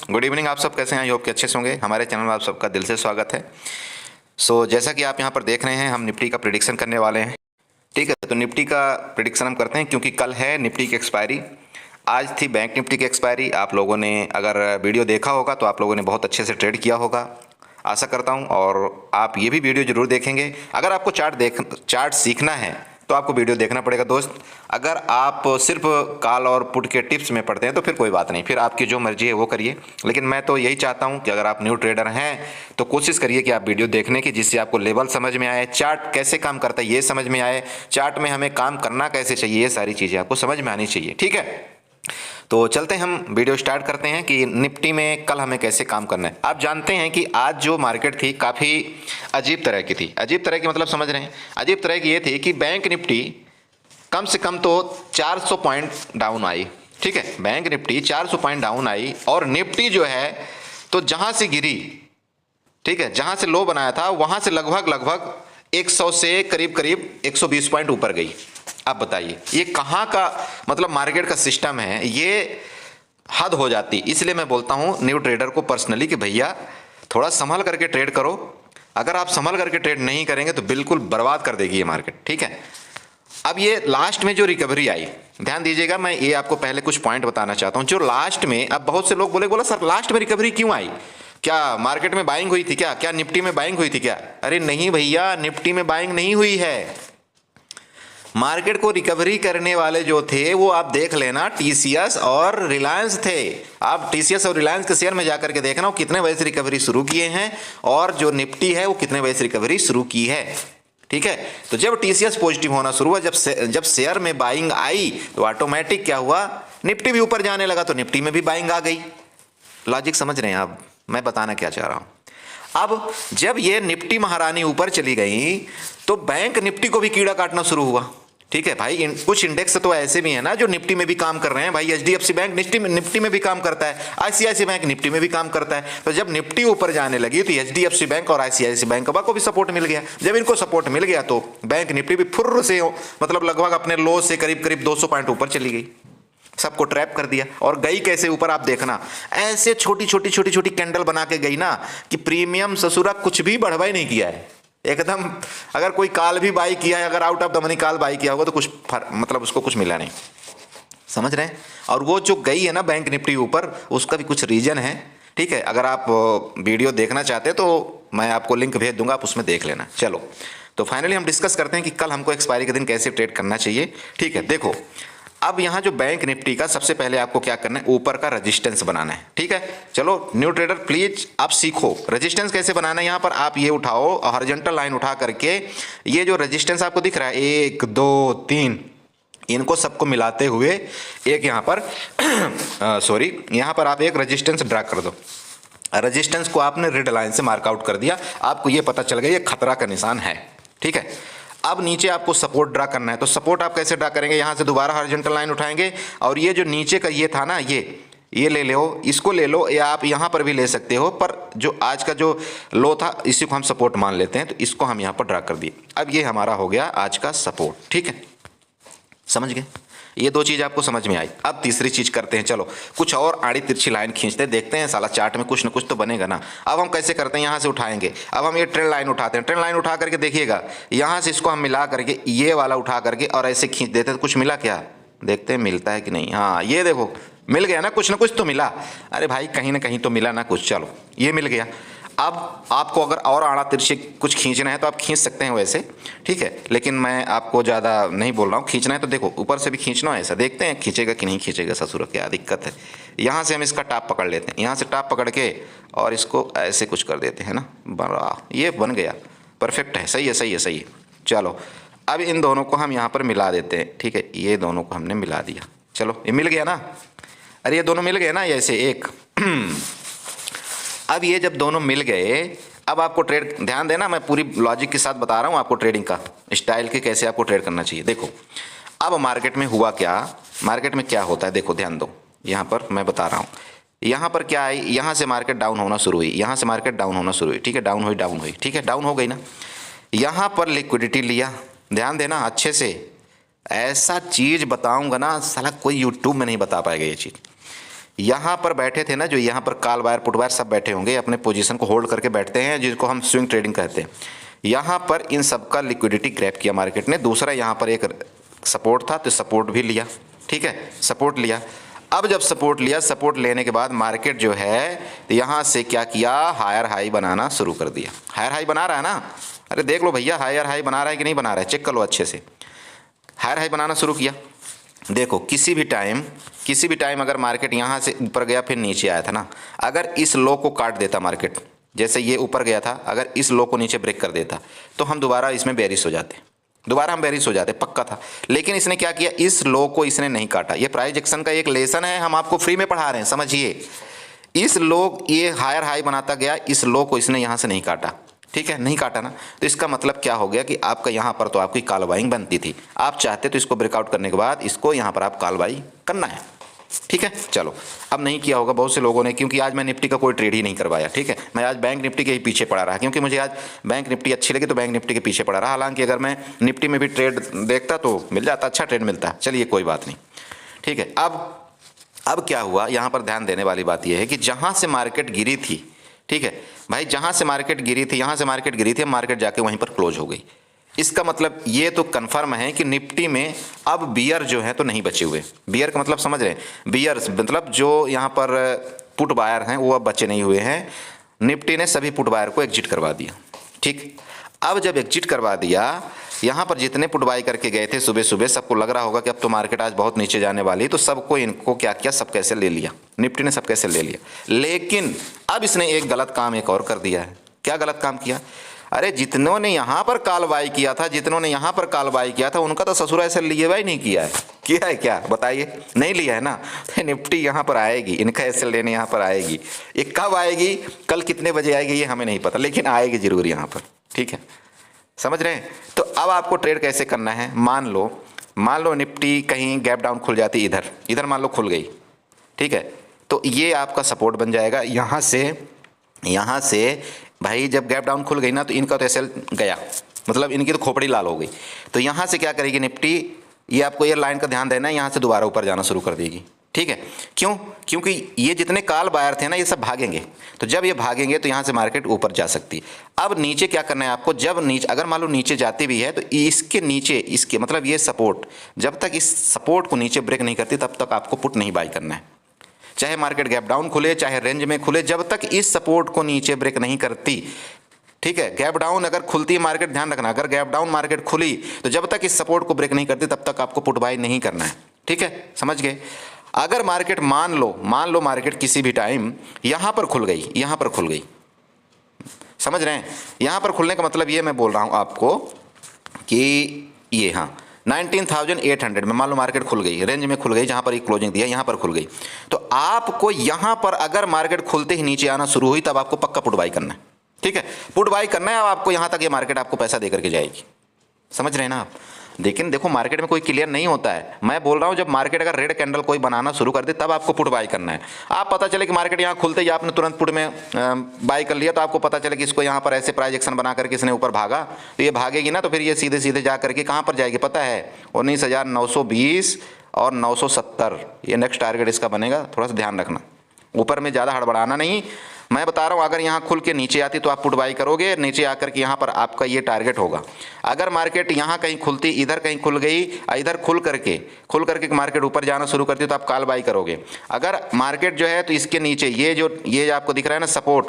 Good evening. आप सब कैसे हैं? आई होप कि अच्छे से होंगे। हमारे चैनल में आप सबका दिल से स्वागत है। जैसा कि आप यहाँ पर देख रहे हैं, हम निफ्टी का प्रिडिक्शन करने वाले हैं। ठीक है, तो निफ्टी का प्रिडिक्शन हम करते हैं क्योंकि कल है निफ्टी की एक्सपायरी। आज थी बैंक निफ्टी की एक्सपायरी। आप लोगों ने अगर वीडियो देखा होगा तो आप लोगों ने बहुत अच्छे से ट्रेड किया होगा, आशा करता हूँ। और आप ये भी वीडियो ज़रूर देखेंगे। अगर आपको चार्ट सीखना है तो आपको वीडियो देखना पड़ेगा दोस्त। अगर आप सिर्फ कॉल और पुट के टिप्स में पढ़ते हैं तो फिर कोई बात नहीं, फिर आपकी जो मर्जी है वो करिए। लेकिन मैं तो यही चाहता हूं कि अगर आप न्यू ट्रेडर हैं तो कोशिश करिए कि आप वीडियो देखने की, जिससे आपको लेवल समझ में आए, चार्ट कैसे काम करता है ये समझ में आए, चार्ट में हमें काम करना कैसे चाहिए, ये सारी चीज़ें आपको समझ में आनी चाहिए। ठीक है, तो चलते हैं, हम वीडियो स्टार्ट करते हैं कि निफ्टी में कल हमें कैसे काम करना है। आप जानते हैं कि आज जो मार्केट थी काफ़ी अजीब तरह की थी। अजीब तरह की मतलब समझ रहे हैं? अजीब तरह की ये थी कि बैंक निफ्टी कम से कम तो 400 पॉइंट डाउन आई। ठीक है, bank Nifty 400 point down I और निफ्टी जो है तो जहां से गिरी, ठीक है, जहां से लो बनाया था वहां से लगभग 100 से करीब करीब 120 पॉइंट ऊपर गई। अब बताइए ये कहाँ का मतलब मार्केट का सिस्टम है? ये हद हो जाती। इसलिए मैं बोलता हूं न्यू ट्रेडर को पर्सनली कि भैया थोड़ा संभल करके ट्रेड करो। अगर आप संभल करके ट्रेड नहीं करेंगे तो बिल्कुल बर्बाद कर देगी ये मार्केट। ठीक है, अब ये लास्ट में जो रिकवरी आई, ध्यान दीजिएगा, मैं ये आपको पहले कुछ पॉइंट बताना चाहता हूं। जो लास्ट में, अब बहुत से लोग बोला सर लास्ट में रिकवरी क्यों आई? क्या मार्केट में बाइंग हुई थी क्या निफ्टी में बाइंग हुई थी क्या? अरे नहीं भैया, निफ्टी में बाइंग नहीं हुई है। मार्केट को रिकवरी करने वाले जो थे वो आप देख लेना, टीसीएस और रिलायंस थे। आप टीसीएस और रिलायंस के शेयर में जाकर के देखना वो कितने बजे से रिकवरी शुरू किए हैं और जो निफ्टी है वो कितने बजे से रिकवरी शुरू की है। ठीक है, तो जब टीसीएस पॉजिटिव होना शुरू हुआ, जब शेयर में बाइंग आई तो ऑटोमेटिक क्या हुआ, निफ्टी भी ऊपर जाने लगा, तो निफ्टी में भी बाइंग आ गई। लॉजिक समझ रहे हैं आप मैं बताना क्या चाह रहा हूं? अब जब ये निफ्टी महारानी ऊपर चली गई तो बैंक निफ्टी को भी कीड़ा काटना शुरू हुआ। ठीक है भाई, कुछ इंडेक्स तो ऐसे भी है ना जो निफ्टी में भी काम कर रहे हैं। भाई एचडीएफसी बैंक निफ्टी में भी काम करता है, आईसीआईसी बैंक निफ्टी में भी काम करता है। तो जब निफ्टी ऊपर जाने लगी तो एचडीएफसी बैंक और आईसीआईसी बैंक को भी सपोर्ट मिल गया। जब इनको सपोर्ट मिल गया तो बैंक निफ्टी भी फुर्र से मतलब लगभग अपने लो से करीब करीब 200 पॉइंट ऊपर चली गई। सबको ट्रैप कर दिया। और गई कैसे ऊपर आप देखना, ऐसे छोटी छोटी कैंडल बना के गई ना कि प्रीमियम ससुरा कुछ भी बढ़वा ही नहीं किया है एकदम। अगर कोई कॉल भी बाई किया है, अगर out of the money call by किया होगा तो कुछ मतलब उसको कुछ मिला नहीं। समझ रहे हैं? और वो जो गई है ना बैंक निफ्टी ऊपर, उसका भी कुछ रीजन है। ठीक है, अगर आप वीडियो देखना चाहते हैं तो मैं आपको लिंक भेज दूंगा, आप उसमें देख लेना। चलो, तो फाइनली हम डिस्कस करते हैं कि कल हमको एक्सपायरी के दिन कैसे ट्रेड करना चाहिए। ठीक है, देखो अब यहाँ जो बैंक निफ्टी का सबसे पहले आपको क्या करना है, ऊपर का रेजिस्टेंस बनाना है। ठीक है, चलो न्यू ट्रेडर प्लीज आप सीखो रेजिस्टेंस कैसे बनाना है। यहाँ पर आप ये उठाओ, हॉरिजॉन्टल लाइन उठा करके ये जो रेजिस्टेंस आपको दिख रहा है 1 2 3, इनको सबको मिलाते हुए एक यहाँ पर सॉरी यहाँ पर आप एक रेजिस्टेंस ड्रा कर दो। रेजिस्टेंस को आपने रेड लाइन से मार्कआउट कर दिया, आपको ये पता चल गया ये खतरा का निशान है। ठीक है, अब नीचे आपको सपोर्ट ड्रा करना है। तो सपोर्ट आप कैसे ड्रा करेंगे, यहाँ से दोबारा हॉरिजॉन्टल लाइन उठाएंगे और ये जो नीचे का ये था ना, ये ले लो, इसको ले लो, या आप यहाँ पर भी ले सकते हो, पर जो आज का जो लो था इसी को हम सपोर्ट मान लेते हैं। तो इसको हम यहाँ पर ड्रा कर दिए। अब ये हमारा हो गया आज का सपोर्ट। ठीक है, समझ गए? ये दो चीज़ आपको समझ में आई। अब तीसरी चीज़ करते हैं, चलो कुछ और आड़ी तिरछी लाइन खींचते हैं, देखते हैं साला चार्ट में कुछ ना कुछ तो बनेगा ना। अब हम कैसे करते हैं, यहाँ से उठाएंगे। अब हम ये ट्रेंड लाइन उठाते हैं, ट्रेंड लाइन उठा करके देखिएगा, यहाँ से इसको हम मिला करके ये वाला उठा करके और ऐसे खींच देते हैं, तो कुछ मिला क्या? देखते हैं मिलता है कि नहीं। हाँ ये देखो मिल गया ना कुछ तो मिला। अरे भाई कहीं ना कहीं तो मिला ना कुछ। चलो ये मिल गया। अब आपको अगर और आड़ा तिरछे कुछ खींचना है तो आप खींच सकते हैं वैसे। ठीक है, लेकिन मैं आपको ज़्यादा नहीं बोल रहा हूँ। खींचना है तो देखो ऊपर से भी खींचना है ऐसा, देखते हैं खींचेगा कि नहीं खींचेगा। ससुर क्या दिक्कत है। यहाँ से हम इसका टाप पकड़ लेते हैं, यहाँ से टाप पकड़ के और इसको ऐसे कुछ कर देते हैं ना, बड़ा ये बन गया, परफेक्ट है, सही है सही है सही है। चलो अब इन दोनों को हम यहाँ पर मिला देते हैं। ठीक है, ये दोनों को हमने मिला दिया। चलो ये मिल गया ना, अरे ये दोनों मिल गए ना ऐसे एक अब ये जब दोनों मिल गए, अब आपको ट्रेड, ध्यान देना मैं पूरी लॉजिक के साथ बता रहा हूँ आपको ट्रेडिंग का स्टाइल के कैसे आपको ट्रेड करना चाहिए। देखो अब मार्केट में हुआ क्या, मार्केट में क्या होता है देखो ध्यान दो। यहाँ पर मैं बता रहा हूँ, यहाँ पर क्या आई, यहाँ से मार्केट डाउन होना शुरू हुई, यहाँ से मार्केट डाउन होना शुरू हुई। ठीक है, डाउन हुई, ठीक है, डाउन हो गई ना। यहाँ पर लिक्विडिटी लिया, ध्यान देना अच्छे से, ऐसा चीज़ बताऊँगा ना साला कोई यूट्यूब में नहीं बता पाएगा ये चीज़। यहाँ पर बैठे थे ना, जो यहाँ पर कॉल बायर पुट बायर सब बैठे होंगे, अपने पोजीशन को होल्ड करके बैठते हैं, जिसको हम स्विंग ट्रेडिंग कहते हैं। यहाँ पर इन सब का लिक्विडिटी ग्रैब किया मार्केट ने। दूसरा यहाँ पर एक सपोर्ट था, तो सपोर्ट भी लिया, ठीक है, सपोर्ट लिया। अब जब सपोर्ट लिया, सपोर्ट लेने के बाद मार्केट जो है तो यहाँ से क्या किया, हायर हाई बनाना शुरू कर दिया। हायर हाई बना रहा है ना, अरे देख लो भैया, हायर हाई बना रहा है कि नहीं बना रहा है, चेक कर लो अच्छे से। हायर हाई बनाना शुरू किया। देखो किसी भी टाइम अगर मार्केट यहाँ से ऊपर गया फिर नीचे आया था ना, अगर इस लो को काट देता मार्केट, जैसे ये ऊपर गया था, अगर इस लो को नीचे ब्रेक कर देता तो हम दोबारा इसमें बेरिश हो जाते, दोबारा हम बेरिश हो जाते, पक्का था। लेकिन इसने क्या किया, इस लो को इसने नहीं काटा। ये प्राइस एक्शन का एक लेसन है, हम आपको फ्री में पढ़ा रहे हैं, समझिए। इस लो, ये हायर हाई बनाता गया, इस लो को इसने यहाँ से नहीं काटा, ठीक है, नहीं काटा ना, तो इसका मतलब क्या हो गया कि आपका यहाँ पर तो आपकी कॉल बाइंग बनती थी, आप चाहते तो इसको ब्रेकआउट करने के बाद इसको यहाँ पर आप कॉल बाई करना है, ठीक है। चलो, अब नहीं किया होगा बहुत से लोगों ने, क्योंकि आज मैं निफ्टी का कोई ट्रेड ही नहीं करवाया, ठीक है। मैं आज बैंक निफ्टी के ही पीछे पड़ा रहा, क्योंकि मुझे आज बैंक निफ्टी अच्छी लगी तो बैंक निफ्टी के पीछे पड़ा रहा। हालांकि अगर मैं निफ्टी में भी ट्रेड देखता तो मिल जाता, अच्छा ट्रेड मिलता। चलिए कोई बात नहीं, ठीक है। अब क्या हुआ, यहाँ पर ध्यान देने वाली बात यह है कि जहाँ से मार्केट गिरी थी, ठीक है भाई, जहाँ से मार्केट गिरी थी, यहाँ से मार्केट गिरी थी, मार्केट जाके वहीं पर क्लोज हो गई। इसका मतलब ये तो कंफर्म है कि निफ्टी में अब बियर जो है तो नहीं बचे हुए। बियर का मतलब समझ रहे हैं, बियर्स मतलब जो यहाँ पर पुट बायर हैं वो अब बचे नहीं हुए हैं। निफ्टी ने सभी पुट बायर को एग्जिट करवा दिया, ठीक। अब जब एग्जिट करवा दिया, यहाँ पर जितने पुट बाई करके गए थे सुबह सुबह, सबको लग रहा होगा कि अब तो मार्केट आज बहुत नीचे जाने वाली, तो सबको इनको क्या किया, सब कैसे ले लिया, निफ्टी ने सब कैसे ले लिया। लेकिन अब इसने एक गलत काम एक और कर दिया है। क्या गलत काम किया, अरे जितनों ने यहाँ पर कॉल बाई किया था, जितनों ने यहाँ पर कॉल बाई किया था, उनका तो ससुरा ऐसे लिए बाई नहीं किया है। किया है क्या बताइए, नहीं लिया है ना। तो निफ्टी यहाँ पर आएगी, इनका ऐसे लेने यहाँ पर आएगी। ये कब आएगी, कल कितने बजे आएगी ये हमें नहीं पता, लेकिन आएगी जरूर यहाँ पर, ठीक है, समझ रहे हैं। तो अब आपको ट्रेड कैसे करना है, मान लो निफ्टी कहीं गैप डाउन खुल जाती, इधर मान लो खुल गई, ठीक है, तो ये आपका सपोर्ट बन जाएगा। यहाँ से भाई जब गैप डाउन खुल गई ना, तो इनका तो एसएल गया, मतलब इनकी तो खोपड़ी लाल हो गई। तो यहाँ से क्या करेगी निफ्टी, ये आपको ये लाइन का ध्यान देना है, यहाँ से दोबारा ऊपर जाना शुरू कर देगी, ठीक है। क्यों, क्योंकि ये जितने कॉल बायर थे ना, ये सब भागेंगे। तो जब ये भागेंगे तो यहाँ से मार्केट ऊपर जा सकती है। अब नीचे क्या करना है आपको, जब नीचे अगर मान लो नीचे जाती भी है, तो इसके नीचे, इसके मतलब ये सपोर्ट, जब तक इस सपोर्ट को नीचे ब्रेक नहीं करती तब तक आपको पुट नहीं बाई करना है। चाहे मार्केट गैप डाउन खुले, चाहे रेंज में खुले, जब तक इस सपोर्ट को नीचे ब्रेक नहीं करती, ठीक है। गैप डाउन अगर खुलती है मार्केट, ध्यान रखना, अगर गैप डाउन मार्केट खुली तो जब तक इस सपोर्ट को ब्रेक नहीं करती तब तक आपको पुट बाई नहीं करना है, ठीक है, समझ गए। अगर मार्केट मान लो मार्केट किसी भी टाइम यहाँ पर खुल गई, समझ रहे हैं। यहाँ पर खुलने का मतलब ये मैं बोल रहा हूँ आपको कि ये, हाँ, 19,800 में मान लो मार्केट खुल गई, रेंज में खुल गई, जहाँ पर एक क्लोजिंग दिया यहाँ पर खुल गई, तो आपको यहाँ पर अगर मार्केट खुलते ही नीचे आना शुरू हुई तब आपको पक्का पुट बाई करना है, ठीक है। पुट बाई करना है, अब आपको यहाँ तक ये मार्केट आपको पैसा दे करके जाएगी, समझ रहे हैं ना आप। लेकिन देखो मार्केट में कोई क्लियर नहीं होता है, मैं बोल रहा हूँ जब मार्केट अगर रेड कैंडल कोई बनाना शुरू कर दे तब आपको पुट बाई करना है। आप पता चले कि मार्केट यहाँ खुलते ही आपने तुरंत पुट में बाई कर लिया, तो आपको पता चले कि इसको यहाँ पर ऐसे प्राइस एक्शन बना करके इसने ऊपर भागा, तो ये भागेगी ना, तो फिर ये सीधे सीधे जा करके कहाँ पर जाएगी पता है, 19,920 और 970, ये नेक्स्ट टारगेट इसका बनेगा। थोड़ा सा ध्यान रखना, ऊपर में ज़्यादा हड़बड़ाना नहीं, मैं बता रहा हूँ। अगर यहाँ खुल के नीचे आती तो आप पुट बाई करोगे, नीचे आकर के यहाँ पर आपका ये टारगेट होगा। अगर मार्केट यहाँ कहीं खुलती, इधर कहीं खुल गई, इधर खुल करके मार्केट ऊपर जाना शुरू करती तो आप कॉल बाई करोगे। अगर मार्केट जो है तो इसके नीचे ये आपको दिख रहा है ना सपोर्ट,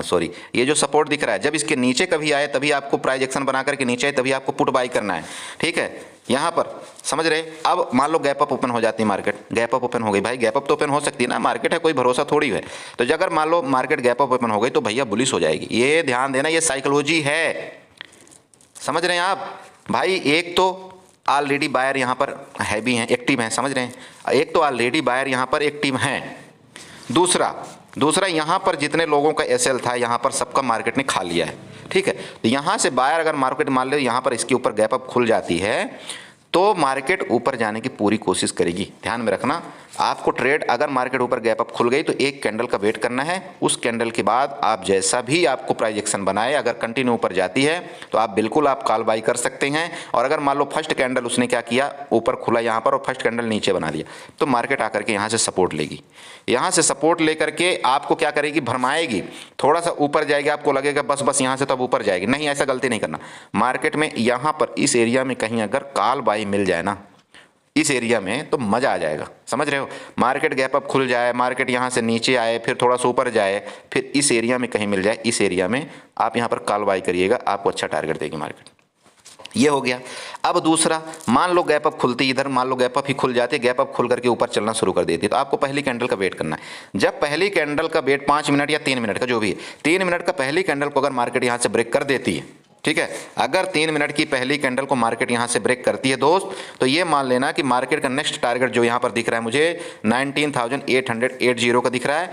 सॉरी, ये जो सपोर्ट दिख रहा है, जब इसके नीचे कभी आए तभी आपको प्राइस एक्शन बना करके नीचे आए तभी आपको पुट बाई करना है, ठीक है, यहाँ पर, समझ रहे। अब मान लो गैप अप ओपन हो जाती है मार्केट, गैप अप ओपन हो गई, भाई गैप अप तो ओपन हो सकती है ना, मार्केट है, कोई भरोसा थोड़ी है। तो अगर मान लो मार्केट गैप अप ओपन हो गई तो भैया बुलिश हो जाएगी, ये ध्यान देना, ये साइकोलॉजी है, समझ रहे हैं आप भाई। एक तो ऑलरेडी बायर यहाँ पर हैवी हैं, एक्टिव हैं, समझ रहे हैं, एक तो ऑलरेडी बायर यहाँ पर एक्टिव हैं, दूसरा यहाँ पर जितने लोगों का एसएल था यहाँ पर सबका मार्केट ने खा लिया है, ठीक है। तो यहाँ से बायर अगर मार्केट मान लो यहाँ पर इसके ऊपर गैप अप खुल जाती है तो मार्केट ऊपर जाने की पूरी कोशिश करेगी। ध्यान में रखना, आपको ट्रेड अगर मार्केट ऊपर गैप अप खुल गई तो एक कैंडल का वेट करना है। उस कैंडल के बाद आप जैसा भी आपको प्राइस एक्शन बनाए, अगर कंटिन्यू ऊपर जाती है तो आप बिल्कुल आप कॉल बाई कर सकते हैं। और अगर मान लो फर्स्ट कैंडल उसने क्या किया, ऊपर खुला यहाँ पर और फर्स्ट कैंडल नीचे बना दिया, तो मार्केट आकर के यहाँ से सपोर्ट लेगी। यहाँ से सपोर्ट लेकर के आपको क्या करेगी, भरमाएगी, थोड़ा सा ऊपर जाएगी, आपको लगेगा बस यहाँ से तो अब ऊपर जाएगी। नहीं, ऐसा गलती नहीं करना। मार्केट में यहाँ पर इस एरिया में कहीं अगर कॉल बाई मिल जाए ना, इस एरिया में, तो मज़ा आ जाएगा। समझ रहे हो, मार्केट गैप अप खुल जाए, मार्केट यहाँ से नीचे आए, फिर थोड़ा सा ऊपर जाए, फिर इस एरिया में कहीं मिल जाए, इस एरिया में आप यहाँ पर कॉल बाई करिएगा, आपको अच्छा टारगेट देगी मार्केट। ये हो गया। अब दूसरा, मान लो गैप अप खुलती, इधर मान लो गैप अप ही खुल जाती है, गैप अप खुल करके ऊपर चलना शुरू कर देती है, तो आपको पहली कैंडल का वेट करना है। जब पहली कैंडल का वेट 5 मिनट या 3 मिनट का जो भी है, 3 मिनट का पहली कैंडल को अगर मार्केट यहाँ से ब्रेक कर देती है, ठीक है, अगर 3 मिनट की पहली कैंडल को मार्केट यहाँ से ब्रेक करती है दोस्त, तो ये मान लेना कि मार्केट का नेक्स्ट टारगेट जो यहाँ पर दिख रहा है मुझे 19,880 का दिख रहा है।